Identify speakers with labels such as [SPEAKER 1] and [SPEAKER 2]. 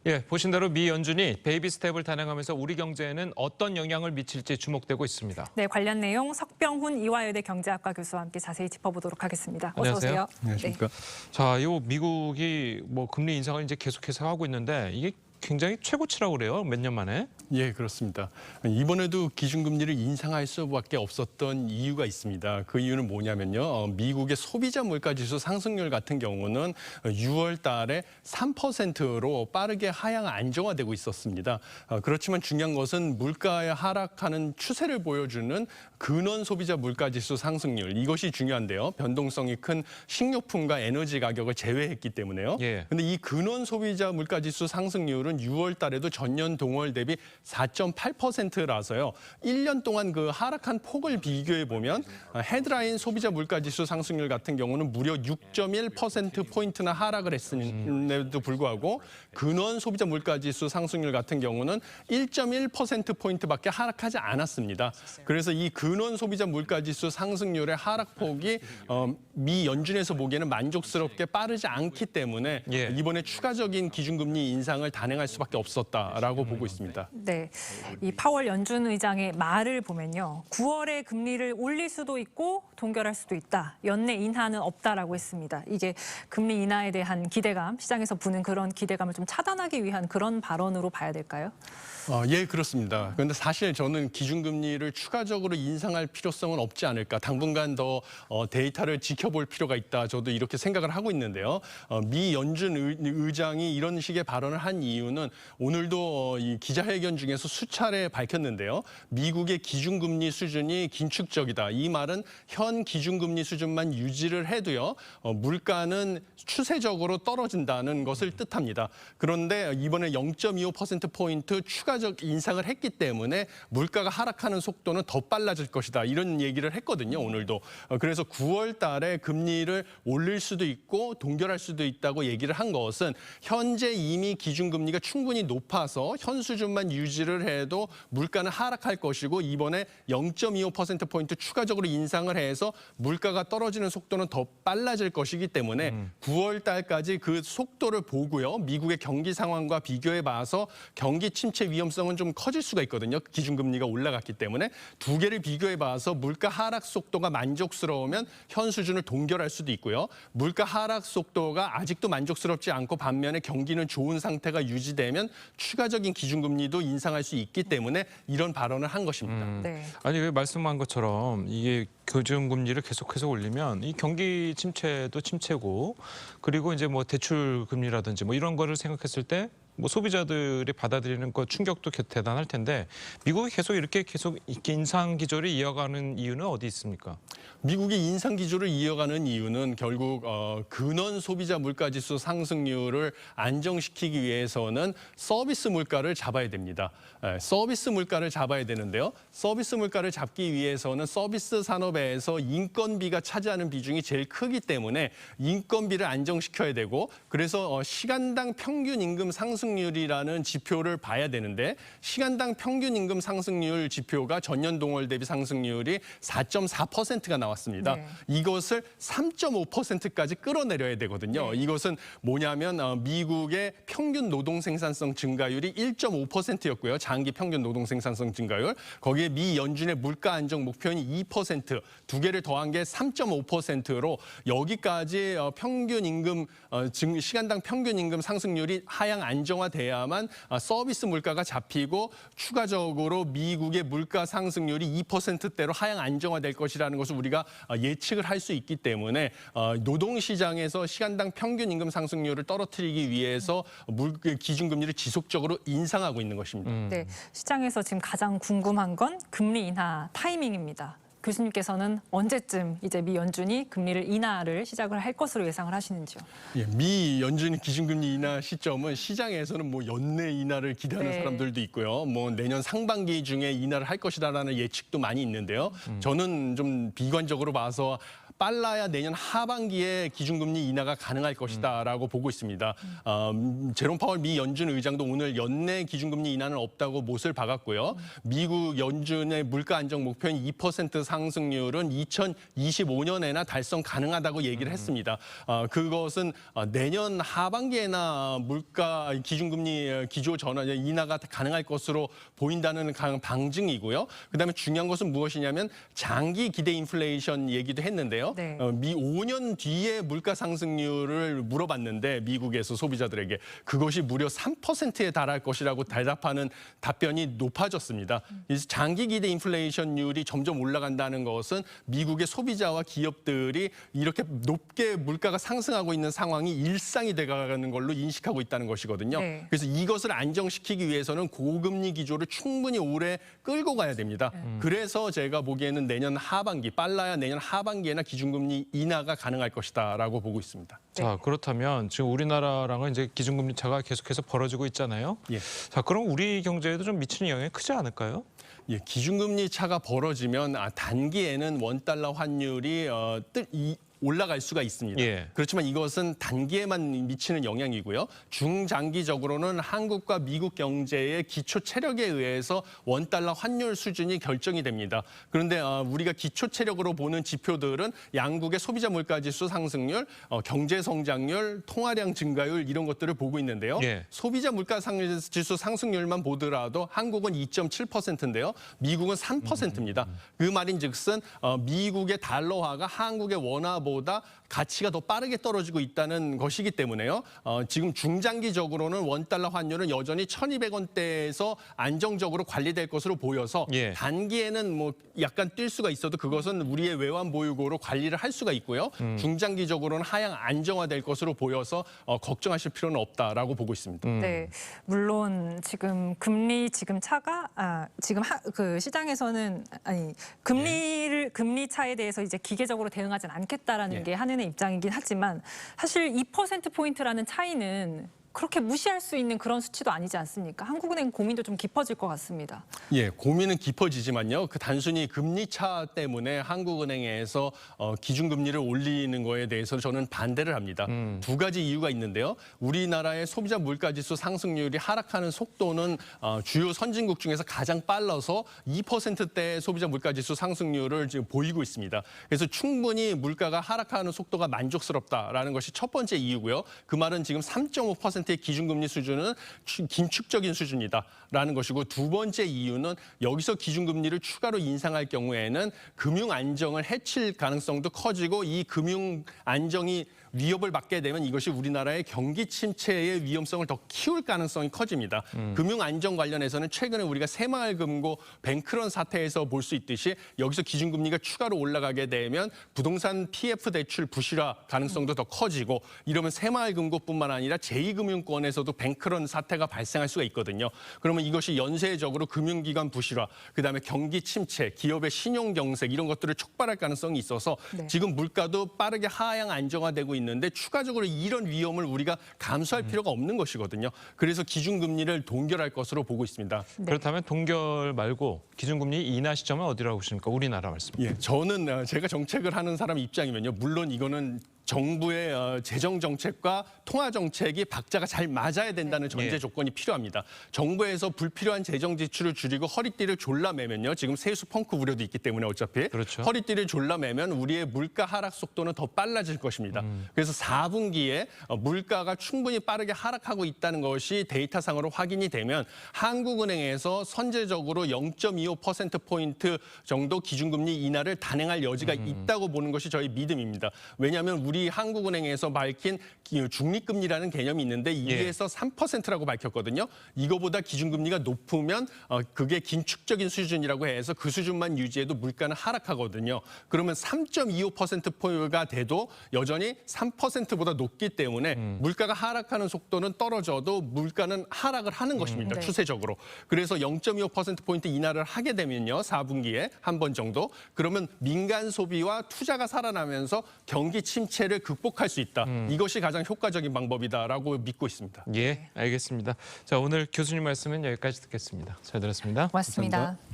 [SPEAKER 1] 예, 보신 대로 미 연준이 베이비 스텝을 단행하면서 우리 경제에는 어떤 영향을 미칠지 주목되고 있습니다.
[SPEAKER 2] 네, 관련 내용 석병훈 이화여대 경제학과 교수와 함께 자세히 짚어보도록 하겠습니다. 어서
[SPEAKER 1] 안녕하세요.
[SPEAKER 2] 오세요.
[SPEAKER 3] 안녕하십니까.
[SPEAKER 1] 자, 요 미국이 금리 인상을 이제 계속해서 하고 있는데 이게 굉장히 최고치라고 그래요. 몇 년 만에.
[SPEAKER 3] 예, 그렇습니다. 이번에도 기준금리를 인상할 수밖에 없었던 이유가 있습니다. 그 이유는 뭐냐면요. 미국의 소비자 물가지수 상승률 같은 경우는 6월 달에 3%로 빠르게 하향 안정화되고 있었습니다. 그렇지만 중요한 것은 물가의 하락하는 추세를 보여주는 근원 소비자 물가지수 상승률, 이것이 중요한데요. 변동성이 큰 식료품과 에너지 가격을 제외했기 때문에요.
[SPEAKER 1] 예.
[SPEAKER 3] 근데 이 근원 소비자 물가지수 상승률은 6월 달에도 전년 동월 대비 4.8%라서요. 1년 동안 그 하락한 폭을 비교해 보면 헤드라인 소비자 물가지수 상승률 같은 경우는 무려 6.1%포인트나 하락을 했음에도 불구하고 근원 소비자 물가지수 상승률 같은 경우는 1.1%포인트밖에 하락하지 않았습니다. 그래서 이 근원 소비자 물가지수 상승률의 하락폭이 미 연준에서 보기에는 만족스럽게 빠르지 않기 때문에
[SPEAKER 1] 예.
[SPEAKER 3] 이번에 추가적인 기준금리 인상을 단행할 수밖에 없었다라고 보고 있습니다.
[SPEAKER 2] 네, 이 파월 연준 의장의 말을 보면요. 9월에 금리를 올릴 수도 있고 동결할 수도 있다. 연내 인하는 없다라고 했습니다. 이게 금리 인하에 대한 기대감, 시장에서 부는 그런 기대감을 좀 차단하기 위한 그런 발언으로 봐야 될까요?
[SPEAKER 3] 예, 그렇습니다. 그런데 사실 저는 기준금리를 추가적으로 인상할 필요성은 없지 않을까. 당분간 더 데이터를 지켜볼 필요가 있다. 저도 이렇게 생각을 하고 있는데요. 미 연준 의장이 이런 식의 발언을 한 이유는 오늘도 이 기자회견 중에서 수차례 밝혔는데요. 미국의 기준금리 수준이 긴축적이다. 이 말은 현 기준금리 수준만 유지를 해도요. 물가는 추세적으로 떨어진다는 것을 뜻합니다. 그런데 이번에 0.25%포인트 추가적 인상을 했기 때문에 물가가 하락하는 속도는 더 빨라질 것이다. 이런 얘기를 했거든요, 오늘도. 그래서 9월 달에 금리를 올릴 수도 있고 동결할 수도 있다고 얘기를 한 것은 현재 이미 기준금리가 충분히 높아서 현 수준만 유지를 해도 물가는 하락할 것이고 이번에 0.25%포인트 추가적으로 인상을 해서 물가가 떨어지는 속도는 더 빨라질 것이기 때문에 9월 달까지 그 속도를 보고요. 미국의 경기 상황과 비교해 봐서 경기 침체 위험성은 좀 커질 수가 있거든요. 기준금리가 올라갔기 때문에 두 개를 비교해 봐서 물가 하락 속도가 만족스러우면 현 수준을 동결할 수도 있고요. 물가 하락 속도가 아직도 만족스럽지 않고 반면에 경기는 좋은 상태가 유지되면 추가적인 기준금리도 인상할 수 있기 때문에 이런 발언을 한 것입니다.
[SPEAKER 2] 네.
[SPEAKER 1] 아니 왜 말씀한 것처럼 이게 기준금리를 계속해서 올리면 이 경기 침체도 침체고 그리고 이제 뭐 대출 금리라든지 뭐 이런 거를 생각했을 때 뭐 소비자들이 받아들이는 거 충격도 대단할 텐데 미국이 계속 이렇게 인상 기조를 이어가는 이유는 어디 있습니까?
[SPEAKER 3] 미국이 인상 기조를 이어가는 이유는 결국 근원 소비자 물가지수 상승률을 안정시키기 위해서는 서비스 물가를 잡아야 됩니다. 서비스 물가를 잡아야 되는데요. 서비스 물가를 잡기 위해서는 서비스 산업에서 인건비가 차지하는 비중이 제일 크기 때문에 인건비를 안정시켜야 되고 그래서 시간당 평균 임금 상승률이라는 지표를 봐야 되는데 시간당 평균 임금 상승률 지표가 전년 동월 대비 상승률이 4.4%가 나왔습니다.
[SPEAKER 2] 네.
[SPEAKER 3] 이것을 3.5%까지 끌어내려야 되거든요.
[SPEAKER 2] 네.
[SPEAKER 3] 이것은 뭐냐면 미국의 평균 노동 생산성 증가율이 1.5%였고요. 장기 평균 노동 생산성 증가율. 거기에 미 연준의 물가 안정 목표는 2%, 두 개를 더한 게 3.5%로 여기까지 평균 임금 시간당 평균 임금 상승률이 하향 안정화돼야만 서비스 물가가 잡히고 추가적으로 미국의 물가 상승률이 2%대로 하향 안정화될 것이라는 것을 우리가 예측을 할 수 있기 때문에 노동시장에서 시간당 평균 임금 상승률을 떨어뜨리기 위해서 기준금리를 지속적으로 인상하고 있는 것입니다.
[SPEAKER 2] 네, 시장에서 지금 가장 궁금한 건 금리 인하 타이밍입니다. 교수님께서는 언제쯤 이제 미 연준이 금리를 인하를 시작을 할 것으로 예상을 하시는지요?
[SPEAKER 3] 예, 미 연준 기준금리 인하 시점은 시장에서는 뭐 연내 인하를 기대하는
[SPEAKER 2] 네.
[SPEAKER 3] 사람들도 있고요. 뭐 내년 상반기 중에 인하를 할 것이다라는 예측도 많이 있는데요. 저는 좀 비관적으로 봐서 빨라야 내년 하반기에 기준금리 인하가 가능할 것이다라고 보고 있습니다. 제롬 파월 미 연준 의장도 오늘 연내 기준금리 인하는 없다고 못을 박았고요. 미국 연준의 물가 안정 목표인 2% 상승률은 2025년에나 달성 가능하다고 얘기를 했습니다. 그것은 내년 하반기에나 물가 기준금리 기조 전환 인하가 가능할 것으로 보인다는 방증이고요. 그다음에 중요한 것은 무엇이냐면 장기 기대 인플레이션 얘기도 했는데요.
[SPEAKER 2] 네.
[SPEAKER 3] 미 5년 뒤에 물가 상승률을 물어봤는데 미국에서 소비자들에게 그것이 무려 3%에 달할 것이라고 대답하는 답변이 높아졌습니다. 그래서 장기 기대 인플레이션율이 점점 올라간다는 것은 미국의 소비자와 기업들이 이렇게 높게 물가가 상승하고 있는 상황이 일상이 돼가는 걸로 인식하고 있다는 것이거든요.
[SPEAKER 2] 네.
[SPEAKER 3] 그래서 이것을 안정시키기 위해서는 고금리 기조를 충분히 오래 끌고 가야 됩니다. 그래서 제가 보기에는 내년 하반기, 빨라야 내년 하반기에나 기준금리 인하가 가능할 것이다라고 보고 있습니다.
[SPEAKER 1] 자, 그렇다면 지금 우리나라랑은 이제 기준금리 차가 계속해서 벌어지고 있잖아요.
[SPEAKER 3] 예.
[SPEAKER 1] 자, 그럼 우리 경제에도 좀 미치는 영향이 크지 않을까요?
[SPEAKER 3] 예, 기준금리 차가 벌어지면 단기에는 원달러 환율이 올라갈 수가 있습니다.
[SPEAKER 1] 예.
[SPEAKER 3] 그렇지만 이것은 단기에만 미치는 영향이고요. 중장기적으로는 한국과 미국 경제의 기초 체력에 의해서 원달러 환율 수준이 결정이 됩니다. 그런데 우리가 기초 체력으로 보는 지표들은 양국의 소비자 물가지수 상승률, 경제 성장률, 통화량 증가율 이런 것들을 보고 있는데요.
[SPEAKER 1] 예.
[SPEAKER 3] 소비자 물가지수 상승률만 보더라도 한국은 2.7%인데요. 미국은 3%입니다. 그 말인즉슨 미국의 달러화가 한국의 원화보다 가치가 더 빠르게 떨어지고 있다는 것이기 때문에요. 지금 중장기적으로는 원달러 환율은 여전히 1,200원대에서 안정적으로 관리될 것으로 보여서
[SPEAKER 1] 예.
[SPEAKER 3] 단기에는 뭐 약간 뛸 수가 있어도 그것은 우리의 외환 보유고로 관리를 할 수가 있고요. 중장기적으로는 하향 안정화될 것으로 보여서 걱정하실 필요는 없다라고 보고 있습니다.
[SPEAKER 2] 네, 물론 지금 금리 차가 그 시장에서는 금리 차에 대해서 이제 기계적으로 대응하지는 않겠다라는
[SPEAKER 3] 예.
[SPEAKER 2] 게 한은의 입장이긴 하지만 사실 2%포인트라는 차이는 그렇게 무시할 수 있는 그런 수치도 아니지 않습니까? 한국은행 고민도 좀 깊어질 것 같습니다.
[SPEAKER 3] 예, 고민은 깊어지지만요. 그 단순히 금리 차 때문에 한국은행에서 기준금리를 올리는 거에 대해서 저는 반대를 합니다. 두 가지 이유가 있는데요. 우리나라의 소비자 물가지수 상승률이 하락하는 속도는 주요 선진국 중에서 가장 빨라서 2%대 소비자 물가지수 상승률을 지금 보이고 있습니다. 그래서 충분히 물가가 하락하는 속도가 만족스럽다라는 것이 첫 번째 이유고요. 그 말은 지금 3.5%의 기준금리 수준은 긴축적인 수준이다라는 것이고 두 번째 이유는 여기서 기준금리를 추가로 인상할 경우에는 금융 안정을 해칠 가능성도 커지고 이 금융 안정이 위협을 받게 되면 이것이 우리나라의 경기 침체의 위험성을 더 키울 가능성이 커집니다. 금융 안정 관련해서는 최근에 우리가 새마을금고 뱅크런 사태에서 볼 수 있듯이 여기서 기준금리가 추가로 올라가게 되면 부동산 PF 대출 부실화 가능성도 더 커지고 이러면 새마을금고뿐만 아니라 제2금융권에서도 뱅크런 사태가 발생할 수가 있거든요. 그러면 이것이 연쇄적으로 금융기관 부실화, 그다음에 경기 침체, 기업의 신용 경색 이런 것들을 촉발할 가능성이 있어서
[SPEAKER 2] 네.
[SPEAKER 3] 지금 물가도 빠르게 하향 안정화되고 있는데 추가적으로 이런 위험을 우리가 감수할 필요가 없는 것이거든요. 그래서 기준금리를 동결할 것으로 보고 있습니다.
[SPEAKER 2] 네.
[SPEAKER 1] 그렇다면 동결 말고 기준금리 인하 시점은 어디라고 보십니까? 우리나라 말씀.
[SPEAKER 3] 예, 저는 제가 정책을 하는 사람 입장이면요. 물론 이거는 정부의 재정 정책과 통화 정책이 박자가 잘 맞아야 된다는 전제
[SPEAKER 1] 예.
[SPEAKER 3] 조건이 필요합니다. 정부에서 불필요한 재정 지출을 줄이고 허리띠를 졸라매면요. 지금 세수 펑크 우려도 있기 때문에 어차피
[SPEAKER 1] 그렇죠.
[SPEAKER 3] 허리띠를 졸라매면 우리의 물가 하락 속도는 더 빨라질 것입니다. 그래서 4분기에 물가가 충분히 빠르게 하락하고 있다는 것이 데이터상으로 확인이 되면 한국은행에서 선제적으로 0.25%포인트 정도 기준금리 인하를 단행할 여지가 있다고 보는 것이 저희 믿음입니다. 왜냐하면 우리 한국은행에서 밝힌 중립금리라는 개념이 있는데 2에서 3%라고 밝혔거든요. 이거보다 기준금리가 높으면 그게 긴축적인 수준이라고 해서 그 수준만 유지해도 물가는 하락하거든요. 그러면 3.25%포인트가 돼도 여전히 3%보다 높기 때문에 물가가 하락하는 속도는 떨어져도 물가는 하락을 하는 것입니다.
[SPEAKER 2] 네.
[SPEAKER 3] 추세적으로. 그래서 0.25%포인트 인하를 하게 되면요. 4분기에 한 번 정도. 그러면 민간 소비와 투자가 살아나면서 경기 침체를 극복할 수 있다. 이것이 가장 효과적인 방법이다라고 믿고 있습니다.
[SPEAKER 1] 예, 알겠습니다. 자, 오늘 교수님 말씀은 여기까지 듣겠습니다. 잘 들었습니다.
[SPEAKER 2] 고맙습니다.
[SPEAKER 3] 감사합니다.